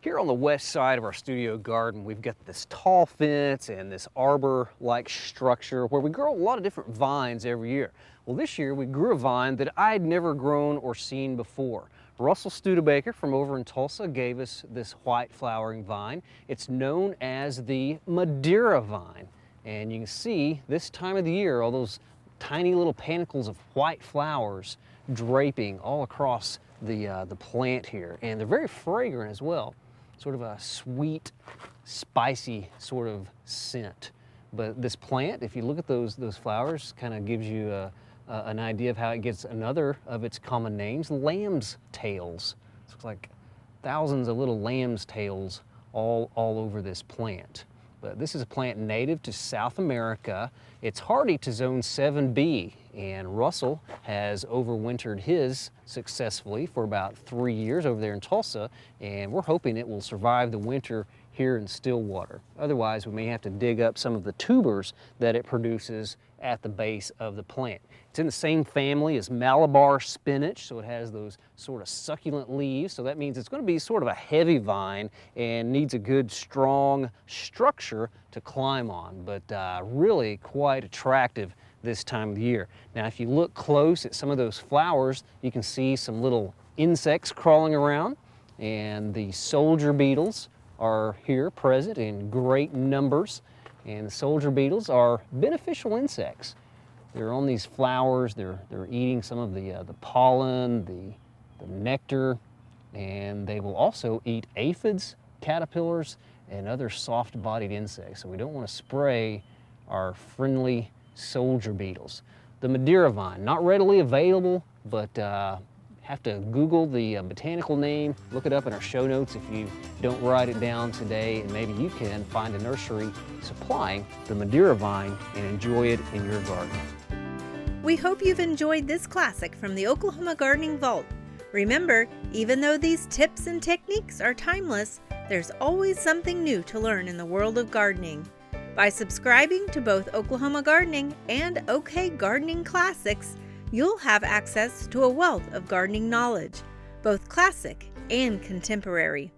Here on the west side of our studio garden, we've got this tall fence and this arbor-like structure where we grow a lot of different vines every year. Well, this year we grew a vine that I'd never grown or seen before. Russell Studebaker from over in Tulsa gave us this white flowering vine. It's known as the Madeira vine. And you can see this time of the year, all those tiny little panicles of white flowers draping all across the plant here. And they're very fragrant as well. Sort of a sweet, spicy sort of scent. But this plant, if you look at those flowers, kind of gives you an idea of how it gets another of its common names, lamb's tails. It looks like thousands of little lamb's tails all over this plant. But this is a plant native to South America. It's hardy to zone 7B, and Russell has overwintered his successfully for about 3 years over there in Tulsa, and we're hoping it will survive the winter here in Stillwater. Otherwise, we may have to dig up some of the tubers that it produces at the base of the plant. It's in the same family as Malabar spinach, so it has those sort of succulent leaves, so that means it's going to be sort of a heavy vine and needs a good strong structure to climb on, but really quite attractive this time of the year. Now if you look close at some of those flowers, you can see some little insects crawling around, and the soldier beetles are here present in great numbers. And the soldier beetles are beneficial insects. They're on these flowers, they're eating some of the pollen, the nectar, and they will also eat aphids, caterpillars, and other soft-bodied insects. So we don't want to spray our friendly soldier beetles. The Madeira vine, not readily available, but have to Google the botanical name, look it up in our show notes if you don't write it down today, and maybe you can find a nursery supplying the Madeira vine and enjoy it in your garden. We hope you've enjoyed this classic from the Oklahoma Gardening Vault. Remember, even though these tips and techniques are timeless, there's always something new to learn in the world of gardening. By subscribing to both Oklahoma Gardening and OK Gardening Classics, you'll have access to a wealth of gardening knowledge, both classic and contemporary.